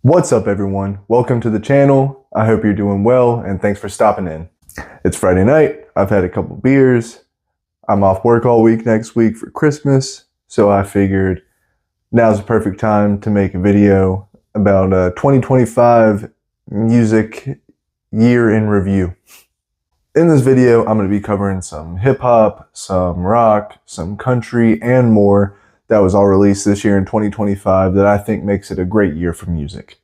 What's up everyone? Welcome to the channel. I hope you're doing well and thanks for stopping in. It's Friday night. I've had a couple beers. I'm off work all week next week for Christmas, so I figured now's the perfect time to make a video about 2025 music year in review. In this video, I'm going to be covering some hip hop, some rock, some country, and more that was all released this year in 2025 that I think makes it a great year for music.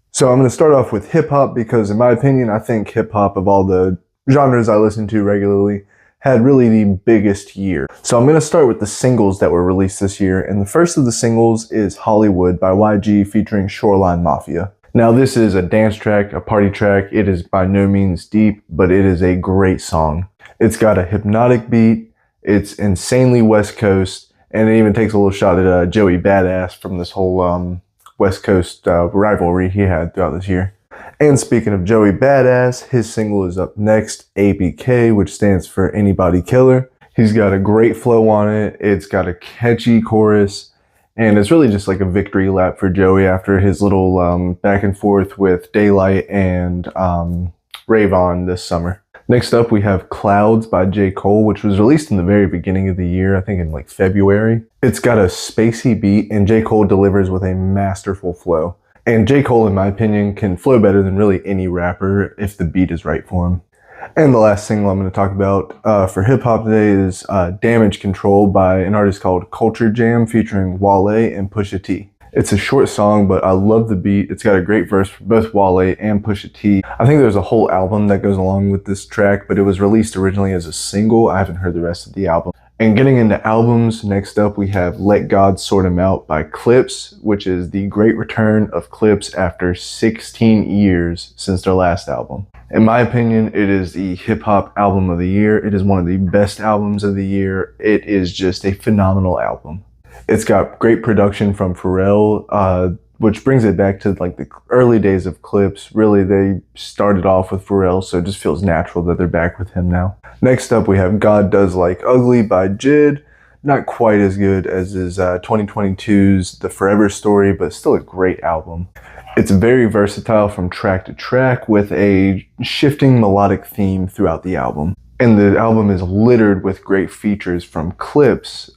So I'm going to start off with hip hop because in my opinion, I think hip hop of all the genres I listen to regularly had really the biggest year. So I'm going to start with the singles that were released this year, and the first of the singles is Hollywood by YG featuring Shoreline Mafia. Now this is a dance track, a party track. It is by no means deep, but it is a great song. It's got a hypnotic beat. It's insanely West Coast, and it even takes a little shot at Joey Badass from this whole West Coast rivalry he had throughout this year. And speaking of Joey Badass, his single is up next, ABK, which stands for Anybody Killer. He's got a great flow on it. It's got a catchy chorus, and it's really just like a victory lap for Joey after his little back and forth with Daylight and Rayvon this summer. Next up, we have Clouds by J. Cole, which was released in the very beginning of the year, I think in like February. It's got a spacey beat, and J. Cole delivers with a masterful flow. And J. Cole, in my opinion, can flow better than really any rapper if the beat is right for him. And the last single I'm going to talk about for hip-hop today is Damage Control by an artist called Culture Jam featuring Wale and Pusha T. It's a short song, but I love the beat. It's got a great verse for both Wale and Pusha T. I think there's a whole album that goes along with this track, but it was released originally as a single. I haven't heard the rest of the album. And getting into albums, next up we have Let God Sort 'Em Out by Clipse, which is the great return of Clipse after 16 years since their last album. In my opinion, it is the hip-hop album of the year. It is one of the best albums of the year. It is just a phenomenal album. It's got great production from Pharrell, which brings it back to like the early days of Clipse. Really, they started off with Pharrell, so it just feels natural that they're back with him now. Next up, we have God Does Like Ugly by JID. Not quite as good as his 2022's The Forever Story, but still a great album. It's very versatile from track to track with a shifting melodic theme throughout the album. And the album is littered with great features from Clipse,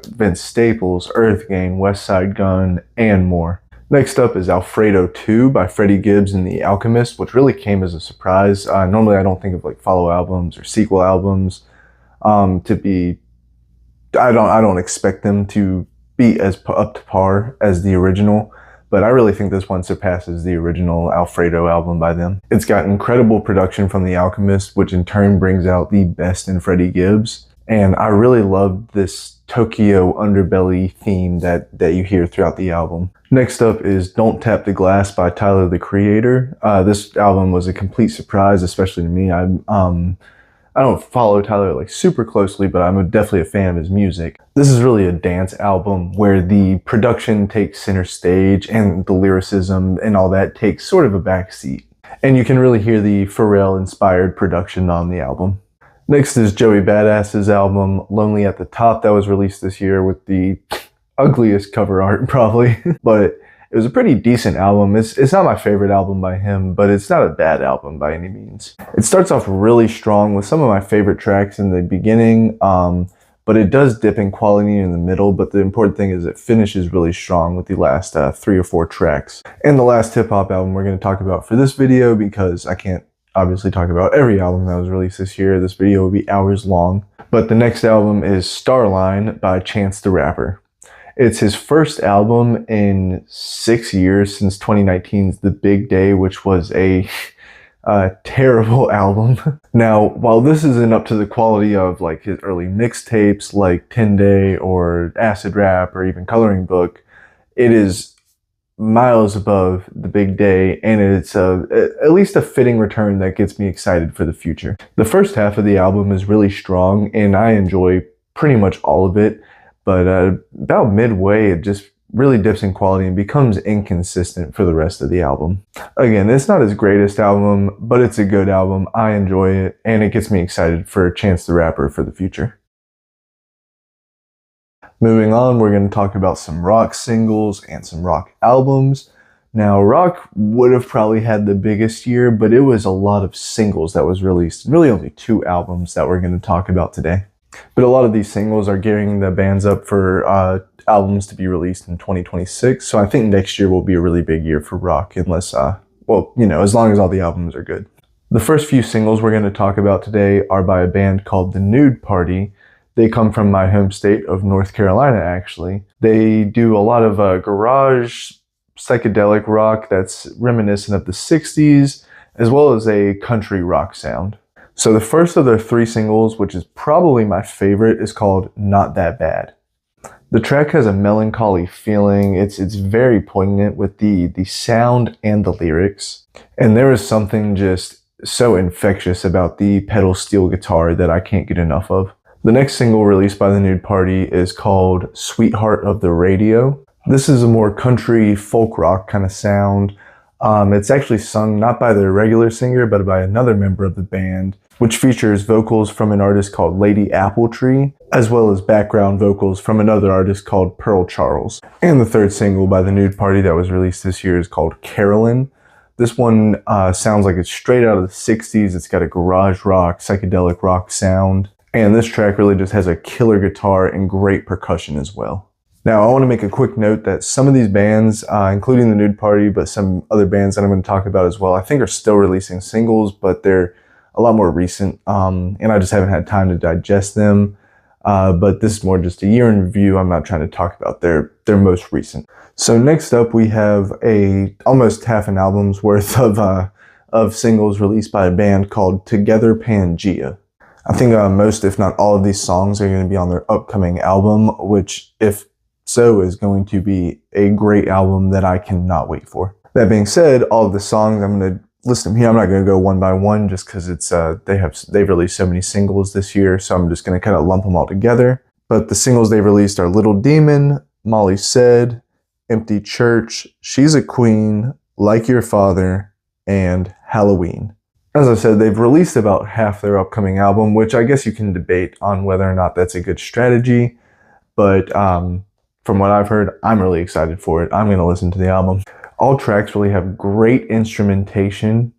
Vince Staples, Earthgang, Westside Gunn, and more. Next up is Alfredo 2 by Freddie Gibbs and The Alchemist, which really came as a surprise. Normally I don't think of like follow albums or sequel albums to be, I don't expect them to be as up to par as the original. But I really think this one surpasses the original Alfredo album by them. It's got incredible production from The Alchemist, which in turn brings out the best in Freddie Gibbs. And I really love this Tokyo underbelly theme that you hear throughout the album. Next up is Don't Tap the Glass by Tyler, the Creator. This album was a complete surprise, especially to me. I don't follow Tyler like super closely, but I'm definitely a fan of his music. This is really a dance album where the production takes center stage and the lyricism and all that takes sort of a backseat. And you can really hear the Pharrell-inspired production on the album. Next is Joey Badass's album, Lonely at the Top, that was released this year with the ugliest cover art probably, but it was a pretty decent album. It's not my favorite album by him, but it's not a bad album by any means. It starts off really strong with some of my favorite tracks in the beginning, but it does dip in quality in the middle, but the important thing is it finishes really strong with the last 3 or 4 tracks. And the last hip-hop album we're going to talk about for this video, because I can't obviously talk about every album that was released this year. This video will be hours long. But the next album is Starline by Chance the Rapper. It's his first album in 6 years since 2019's The Big Day, which was a terrible album. Now, while this isn't up to the quality of like his early mixtapes like 10 Day or Acid Rap or even Coloring Book, it is miles above The Big Day, and it's at least a fitting return that gets me excited for the future. The first half of the album is really strong, and I enjoy pretty much all of it. But about midway, it just really dips in quality and becomes inconsistent for the rest of the album. Again, it's not his greatest album, but it's a good album. I enjoy it, and it gets me excited for Chance the Rapper for the future. Moving on, we're going to talk about some rock singles and some rock albums. Now, rock would have probably had the biggest year, but it was a lot of singles that was released. Really only 2 albums that we're going to talk about today. But a lot of these singles are gearing the bands up for albums to be released in 2026. So I think next year will be a really big year for rock, unless, as long as all the albums are good. The first few singles we're going to talk about today are by a band called The Nude Party. They come from my home state of North Carolina, actually. They do a lot of garage psychedelic rock that's reminiscent of the 60s, as well as a country rock sound. So the first of their 3 singles, which is probably my favorite, is called Not That Bad. The track has a melancholy feeling. It's very poignant with the sound and the lyrics. And there is something just so infectious about the pedal steel guitar that I can't get enough of. The next single released by The Nude Party is called Sweetheart of the Radio. This is a more country folk rock kind of sound. It's actually sung not by the regular singer, but by another member of the band, which features vocals from an artist called Lady Appletree, as well as background vocals from another artist called Pearl Charles. And the third single by The Nude Party that was released this year is called Carolyn. This one sounds like it's straight out of the 60s. It's got a garage rock, psychedelic rock sound. And this track really just has a killer guitar and great percussion as well. Now, I want to make a quick note that some of these bands, including The Nude Party, but some other bands that I'm going to talk about as well, I think are still releasing singles, but they're a lot more recent, and I just haven't had time to digest them. But this is more just a year in review. I'm not trying to talk about their most recent. So next up, we have almost half an album's worth of singles released by a band called Together Pangea. I think most, if not all of these songs are going to be on their upcoming album, which, if so, is going to be a great album that I cannot wait for. That being said, all of the songs, I'm going to list them here. I'm not going to go one by one just because they've released so many singles this year, so I'm just going to kind of lump them all together. But the singles they've released are Little Demon, Molly Said, Empty Church, She's a Queen, Like Your Father, and Halloween. As I said, they've released about half their upcoming album, which I guess you can debate on whether or not that's a good strategy. But from what I've heard, I'm really excited for it. I'm going to listen to the album. All tracks really have great instrumentation,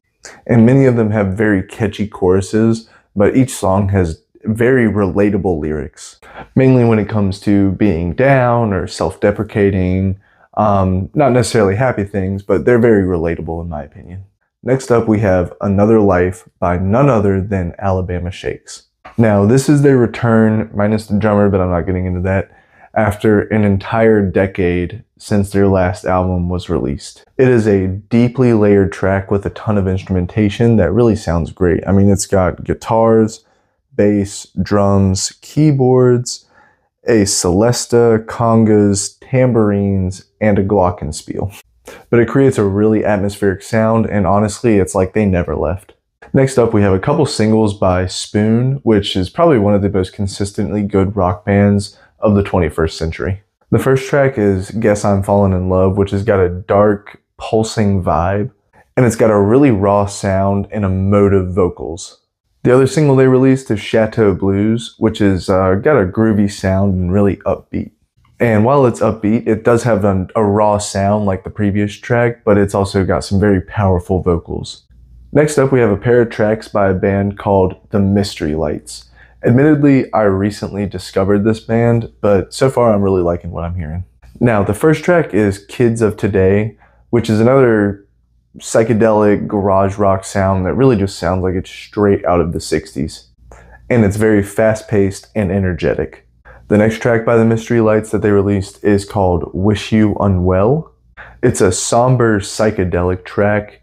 and many of them have very catchy choruses, but each song has very relatable lyrics, mainly when it comes to being down or self-deprecating, not necessarily happy things, but they're very relatable in my opinion. Next up, we have Another Life by none other than Alabama Shakes. Now, this is their return, minus the drummer, but I'm not getting into that, after an entire decade since their last album was released. It is a deeply layered track with a ton of instrumentation that really sounds great. I mean, it's got guitars, bass, drums, keyboards, a celesta, congas, tambourines, and a glockenspiel. But it creates a really atmospheric sound, and honestly, it's like they never left. Next up, we have a couple singles by Spoon, which is probably one of the most consistently good rock bands of the 21st century. The first track is Guess I'm Falling in Love, which has got a dark, pulsing vibe, and it's got a really raw sound and emotive vocals. The other single they released is Chateau Blues, which is got a groovy sound and really upbeat. And while it's upbeat, it does have a raw sound like the previous track, but it's also got some very powerful vocals. Next up, we have a pair of tracks by a band called The Mystery Lights. Admittedly, I recently discovered this band, but so far I'm really liking what I'm hearing. Now, the first track is Kids of Today, which is another psychedelic garage rock sound that really just sounds like it's straight out of the 60s. And it's very fast-paced and energetic. The next track by The Mystery Lights that they released is called Wish You Unwell. It's a somber psychedelic track,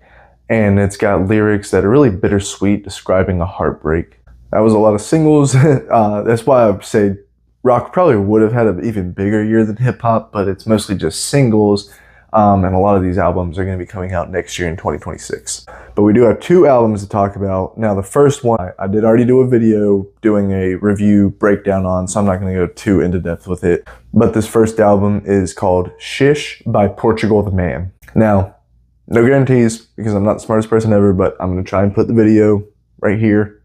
and it's got lyrics that are really bittersweet, describing a heartbreak. That was a lot of singles. That's why I would say rock probably would have had an even bigger year than hip hop, but it's mostly just singles. And a lot of these albums are going to be coming out next year in 2026. But we do have 2 albums to talk about. Now, the first one, I did already do a video doing a review breakdown on, so I'm not going to go too into depth with it. But this first album is called Shish by Portugal the Man. Now, no guarantees because I'm not the smartest person ever, but I'm going to try and put the video right here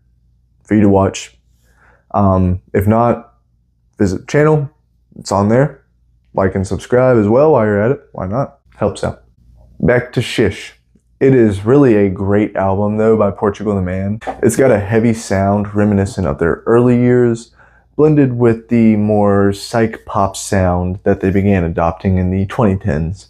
for you to watch. If not, visit the channel, it's on there. Like and subscribe as well while you're at it. Why not? Helps out. Back to Shish. It is really a great album though by Portugal the Man. It's got a heavy sound reminiscent of their early years, blended with the more psych pop sound that they began adopting in the 2010s.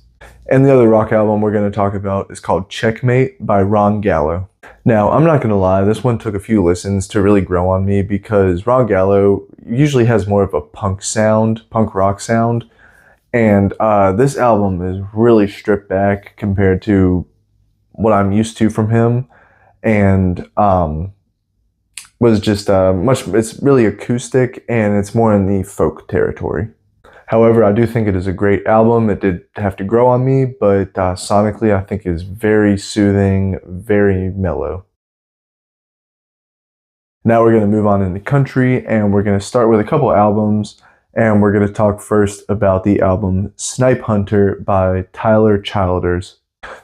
And the other rock album we're going to talk about is called Checkmate by Ron Gallo. Now, I'm not going to lie, this one took a few listens to really grow on me because Ron Gallo usually has more of a punk rock sound. And this album is really stripped back compared to what I'm used to from him. And was just it's really acoustic and it's more in the folk territory. However, I do think it is a great album. It did have to grow on me, but sonically I think is very soothing, very mellow. Now we're going to move on into country, and we're going to start with a couple albums, and we're going to talk first about the album Snipe Hunter by Tyler Childers.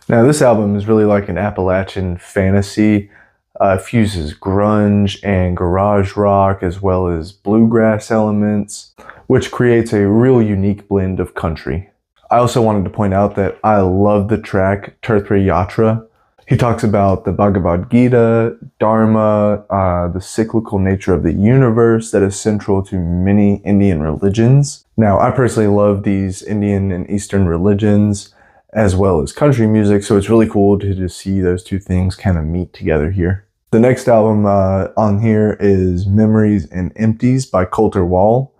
Now this album is really like an Appalachian fantasy. Fuses grunge and garage rock as well as bluegrass elements, which creates a real unique blend of country. I also wanted to point out that I love the track Tirtha Yatra. He talks about the Bhagavad Gita, Dharma, the cyclical nature of the universe that is central to many Indian religions. Now, I personally love these Indian and Eastern religions as well as country music, so it's really cool to just see those two things kind of meet together here. The next album on here is Memories and Empties by Colter Wall.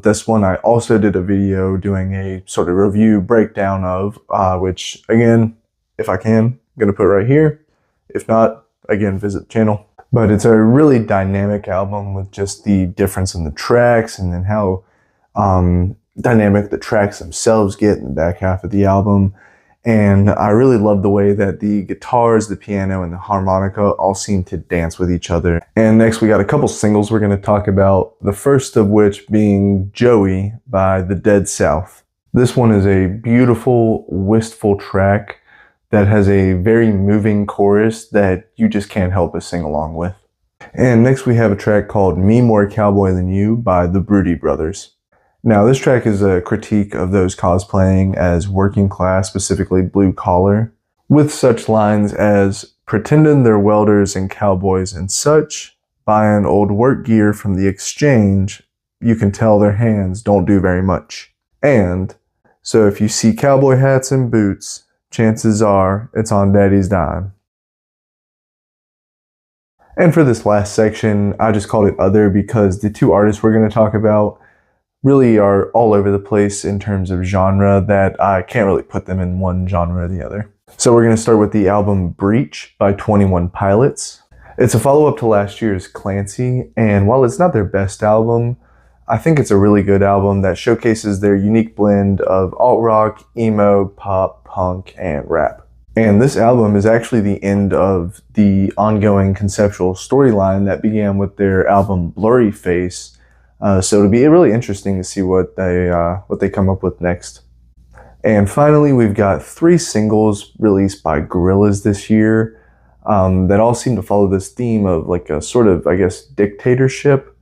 This one I also did a video doing a sort of review breakdown of, which again, if I can, I'm going to put right here. If not, again, visit the channel. But it's a really dynamic album with just the difference in the tracks and then how dynamic the tracks themselves get in the back half of the album. And I really love the way that the guitars, the piano, and the harmonica all seem to dance with each other. And next we got a couple singles we're going to talk about, the first of which being Joey by The Dead South. This one is a beautiful, wistful track that has a very moving chorus that you just can't help but sing along with. And next we have a track called Me More Cowboy Than You by the Broody Brothers. Now, this track is a critique of those cosplaying as working class, specifically blue collar, with such lines as, pretending they're welders and cowboys and such, buying old work gear from the exchange, you can tell their hands don't do very much. And, so if you see cowboy hats and boots, chances are it's on daddy's dime. And for this last section, I just called it Other because the two artists we're going to talk about really are all over the place in terms of genre that I can't really put them in one genre or the other. So we're going to start with the album Breach by 21 Pilots. It's a follow-up to last year's Clancy, and while it's not their best album, I think it's a really good album that showcases their unique blend of alt-rock, emo, pop, punk, and rap. And this album is actually the end of the ongoing conceptual storyline that began with their album Blurry Face. So it'll be really interesting to see what they come up with next. And finally, we've got 3 singles released by Gorillaz this year that all seem to follow this theme of like a sort of, I guess, dictatorship,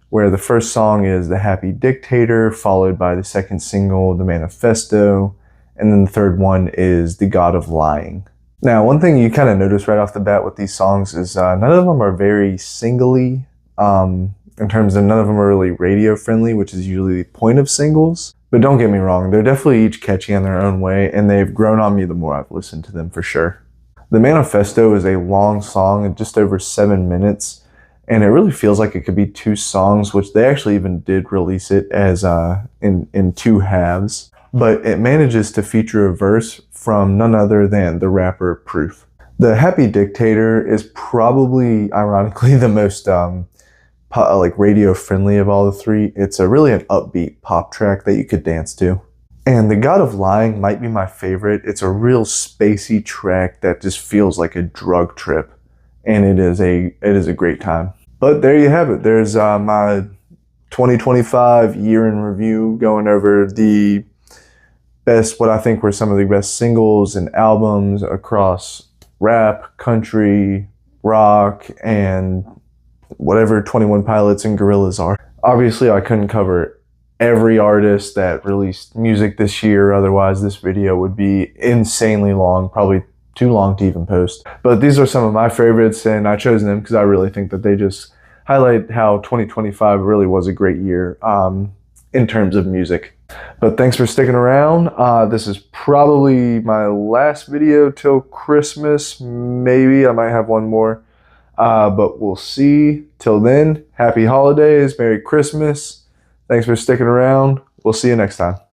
where the first song is The Happy Dictator, followed by the second single, The Manifesto, and then the third one is The God of Lying. Now, one thing you kind of notice right off the bat with these songs is none of them are very singly, in terms of none of them are really radio friendly, which is usually the point of singles. But don't get me wrong, they're definitely each catchy in their own way, and they've grown on me the more I've listened to them for sure. The Manifesto is a long song, just over 7 minutes, and it really feels like it could be 2 songs, which they actually even did release it as in 2 halves. But it manages to feature a verse from none other than the rapper Proof. The Happy Dictator is probably, ironically, the most like radio friendly of all the 3. It's really an upbeat pop track that you could dance to. And The God of Lying might be my favorite. It's a real spacey track that just feels like a drug trip, and it is a great time. But there you have it. There's my 2025 year in review, going over the best, what I think were some of the best singles and albums across rap, country, rock, and whatever 21 Pilots and Gorillaz are. Obviously, I couldn't cover every artist that released music this year. Otherwise, this video would be insanely long, probably too long to even post. But these are some of my favorites, and I chose them because I really think that they just highlight how 2025 really was a great year in terms of music. But thanks for sticking around. This is probably my last video till Christmas. Maybe I might have one more, but we'll see. Till then, happy holidays, Merry Christmas. Thanks for sticking around. We'll see you next time.